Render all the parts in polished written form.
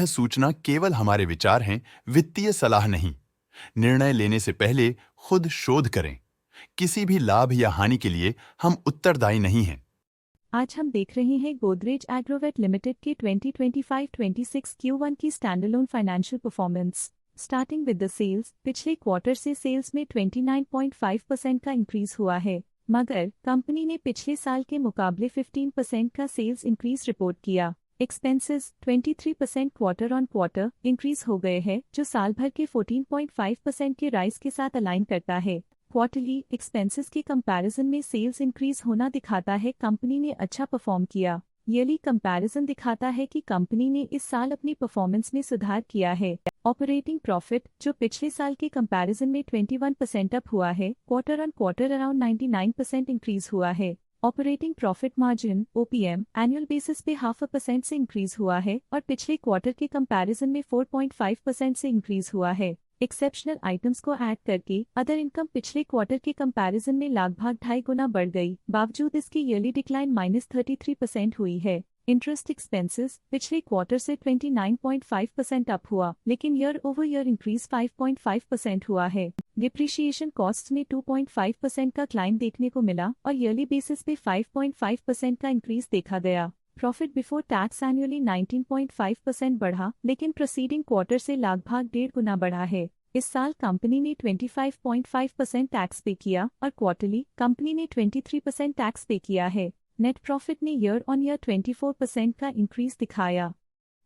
सूचना केवल हमारे विचार हैं, वित्तीय सलाह नहीं। निर्णय लेने से पहले खुद शोध करें। किसी भी लाभ या हानि के लिए हम उत्तरदायी नहीं हैं। आज हम देख रहे हैं गोदरेज एग्रोवेट लिमिटेड के 2025-26 Q1 की standalone financial performance. Starting with the sales, पिछले क्वार्टर से सेल्स में 29.5% का इंक्रीज हुआ है, मगर कंपनी ने पिछले साल के मुकाबले 15% का सेल्स इंक्रीज रिपोर्ट किया। Expenses 23% quarter on quarter increase हो गए हैं, जो साल भर के 14.5% के राइज के साथ अलाइन करता है। क्वार्टरली एक्सपेंसेस के कंपैरिजन में सेल्स इंक्रीज होना दिखाता है कंपनी ने अच्छा परफॉर्म किया। ईयरली कंपैरिजन दिखाता है कि कंपनी ने इस साल अपनी परफॉर्मेंस में सुधार किया है। ऑपरेटिंग प्रॉफिट, जो पिछले साल के कंपैरिजन में 21% अप हुआ है, quarter on quarter around 99% increase हुआ है। Operating profit margin OPM annual basis पे 0.5% से इंक्रीज हुआ है और पिछले क्वार्टर के कंपैरिजन में 4.5% से इंक्रीज हुआ है। एक्सेप्शनल आइटम्स को ऐड करके अदर इनकम पिछले क्वार्टर के कंपैरिजन में लगभग 2.5 गुना बढ़ गई, बावजूद इसकी ईयरली डिक्लाइन -33% हुई है। इंटरेस्ट एक्सपेंसेस पिछले क्वार्टर से 29.5% अप हुआ, लेकिन ईयर ओवर ईयर इंक्रीज 5.5% हुआ है। डिप्रिशिएशन कॉस्ट्स में 2.5% का क्लाइम देखने को मिला और ईयरली बेसिस पे 5.5% का इंक्रीज देखा गया। प्रॉफिट बिफोर टैक्स एनुअली 19.5% बढ़ा, लेकिन प्रीसीडिंग क्वार्टर से लगभग 1.5 गुना बढ़ा है। इस साल कंपनी ने 25.5% टैक्स पे किया और क्वार्टरली कंपनी ने 23% टैक्स पे किया है। नेट प्रॉफिट ने ईयर ऑन ईयर 24% का इंक्रीज दिखाया,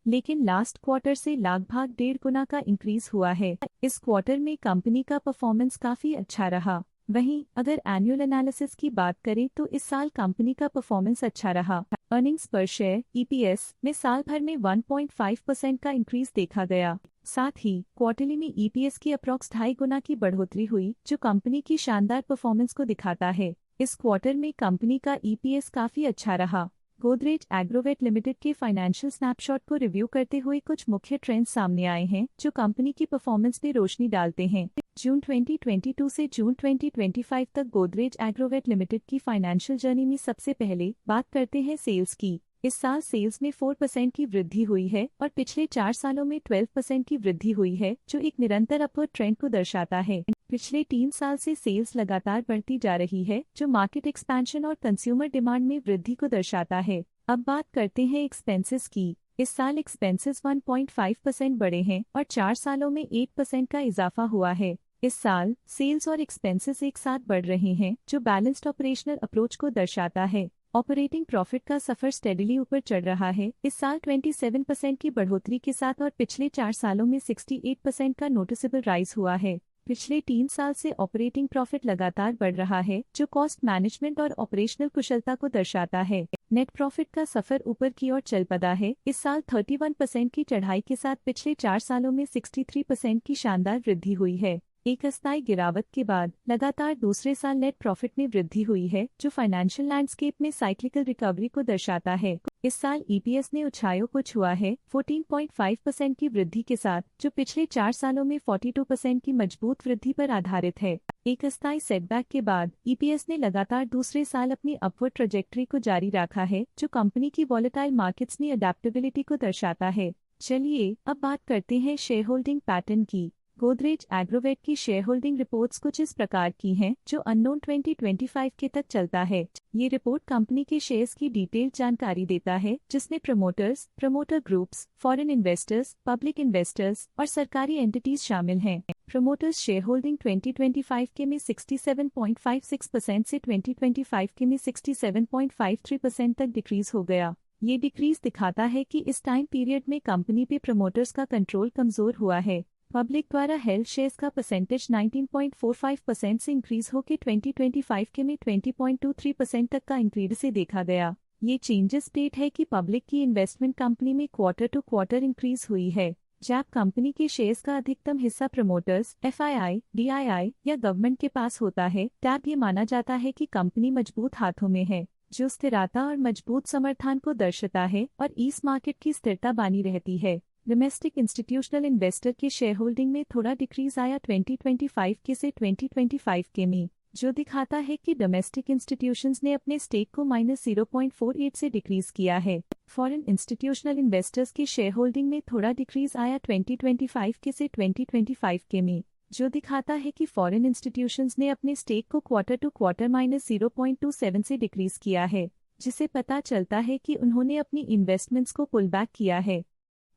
लेकिन लास्ट क्वार्टर से लगभग 1.5 गुना का इंक्रीज हुआ है। इस क्वार्टर में कंपनी का परफॉर्मेंस काफी अच्छा रहा। वहीं अगर एनुअल एनालिसिस की बात करें तो इस साल कंपनी का परफॉर्मेंस अच्छा रहा। अर्निंग्स पर शेयर EPS में साल भर में 1.5% का इंक्रीज देखा गया। साथ ही क्वार्टरली में EPS की अप्रॉक्स 2.5 गुना की बढ़ोतरी हुई, जो कंपनी की शानदार परफॉर्मेंस को दिखाता है। इस क्वार्टर में कंपनी का EPS काफी अच्छा रहा। गोदरेज एग्रोवेट लिमिटेड के फाइनेंशियल स्नैपशॉट को रिव्यू करते हुए कुछ मुख्य ट्रेंड्स सामने आए हैं, जो कंपनी की परफॉर्मेंस पे रोशनी डालते हैं। जून 2022 से जून 2025 तक गोदरेज एग्रोवेट लिमिटेड की फाइनेंशियल जर्नी में सबसे पहले बात करते हैं सेल्स की। इस साल सेल्स में 4% की वृद्धि हुई है और पिछले 4 सालों में 12% की वृद्धि हुई है, जो एक निरंतर अपवर्ड ट्रेंड को दर्शाता है। पिछले 3 साल से सेल्स लगातार बढ़ती जा रही है, जो मार्केट एक्सपेंशन और कंज्यूमर डिमांड में वृद्धि को दर्शाता है। अब बात करते हैं एक्सपेंसेस की। इस साल एक्सपेंसेस 1.5% बढ़े हैं और 4 सालों में 8% का इजाफा हुआ है। इस साल सेल्स और एक्सपेंसेस एक साथ बढ़ रहे हैं, जो बैलेंस्ड ऑपरेशनल अप्रोच को दर्शाता है। ऑपरेटिंग प्रॉफिट का सफर स्टेडिली ऊपर चढ़ रहा है, इस साल 27% की बढ़ोतरी के साथ और पिछले 4 सालों में 68% का नोटिसेबल राइज हुआ है। पिछले 3 साल से ऑपरेटिंग प्रॉफिट लगातार बढ़ रहा है, जो कॉस्ट मैनेजमेंट और ऑपरेशनल कुशलता को दर्शाता है। नेट प्रॉफिट का सफर ऊपर की ओर चल पड़ा है, इस साल 31% की चढ़ाई के साथ पिछले 4 सालों में 63% की शानदार वृद्धि हुई है। एक अस्थायी गिरावट के बाद लगातार दूसरे साल नेट प्रॉफिट में वृद्धि हुई है, जो फाइनेंशियल लैंडस्केप में साइक्लिकल रिकवरी को दर्शाता है। इस साल EPS ने ऊंचाइयों को छुआ है 14.5% की वृद्धि के साथ, जो पिछले 4 सालों में 42% की मजबूत वृद्धि पर आधारित है। एक अस्थायी सेटबैक के बाद EPS ने लगातार दूसरे साल अपनी अपवर्ड ट्रैजेक्टरी को जारी रखा है, जो कंपनी की वॉलेटाइल मार्केट्स में अडेप्टेबिलिटी को दर्शाता है। चलिए अब बात करते हैं शेयर होल्डिंग पैटर्न की। गोदरेज एग्रोवेट की शेयर होल्डिंग रिपोर्ट्स कुछ इस प्रकार की हैं, जो अननोन 2025 के तक चलता है। ये रिपोर्ट कंपनी के शेयर्स की डिटेल्ड जानकारी देता है, जिसमें promoters, promoter groups, foreign investors, public investors और सरकारी एंटिटीज शामिल हैं। प्रमोटर्स शेयर होल्डिंग 2025 के में 67.56% से 2025 के में 67.53% तक डिक्रीज हो गया। ये डिक्रीज दिखाता है कि इस टाइम पीरियड में कंपनी पे प्रमोटर्स का कंट्रोल कमजोर हुआ है। पब्लिक द्वारा हेल्ड शेयर्स का परसेंटेज 19.45% से इंक्रीज होकर 2025 के में 20.23% तक का इंक्रीज से देखा गया। ये चेंजेस स्टेट है कि पब्लिक की इन्वेस्टमेंट कंपनी में क्वार्टर टू क्वार्टर इंक्रीज हुई है। जब कंपनी के शेयर्स का अधिकतम हिस्सा प्रमोटर्स, FII, DII या गवर्नमेंट के पास होता है, तब ये माना जाता है कि कंपनी मजबूत हाथों में है, जो स्थिरता और मजबूत समर्थन को दर्शाता है और इस मार्केट की स्थिरता बनी रहती है। डोमेस्टिक इंस्टीट्यूशनल इन्वेस्टर के शेयर होल्डिंग में थोड़ा डिक्रीज आया 2025 के से 2025 के में, जो दिखाता है कि डोमेस्टिक इंस्टीट्यूशंस ने अपने स्टेक को -0.48 से डिक्रीज किया है। फॉरेन इंस्टीट्यूशनल इन्वेस्टर्स की शेयर होल्डिंग में थोड़ा डिक्रीज आया 2025 के से 2025 के में, जो दिखाता है कि फॉरेन इंस्टीट्यूशंस ने अपने स्टेक को क्वार्टर टू क्वार्टर -0.27 से डिक्रीज किया है, जिसे पता चलता है कि उन्होंने अपनी इन्वेस्टमेंट्स को पुल बैक किया है।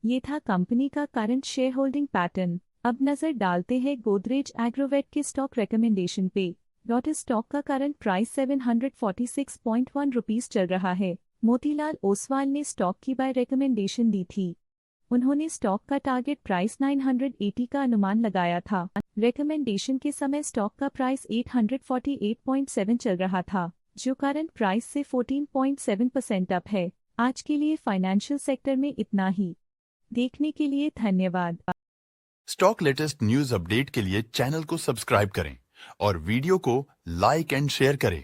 ये था कंपनी का करंट शेयर होल्डिंग पैटर्न। अब नजर डालते हैं गोदरेज एग्रोवेट के स्टॉक रिकमेंडेशन पे। लोटस स्टॉक का करंट प्राइस 746.1 रुपीस चल रहा है। मोतीलाल ओसवाल ने स्टॉक की बाय रिकमेंडेशन दी थी। उन्होंने स्टॉक का टारगेट प्राइस 980 का अनुमान लगाया था। रिकमेंडेशन के समय स्टॉक का प्राइस 848.7 चल रहा था, जो करंट प्राइस से 14.7% अप है। आज के लिए फाइनेंशियल सेक्टर में इतना ही। देखने के लिए धन्यवाद। स्टॉक लेटेस्ट न्यूज अपडेट के लिए चैनल को सब्सक्राइब करें और वीडियो को लाइक एंड शेयर करें।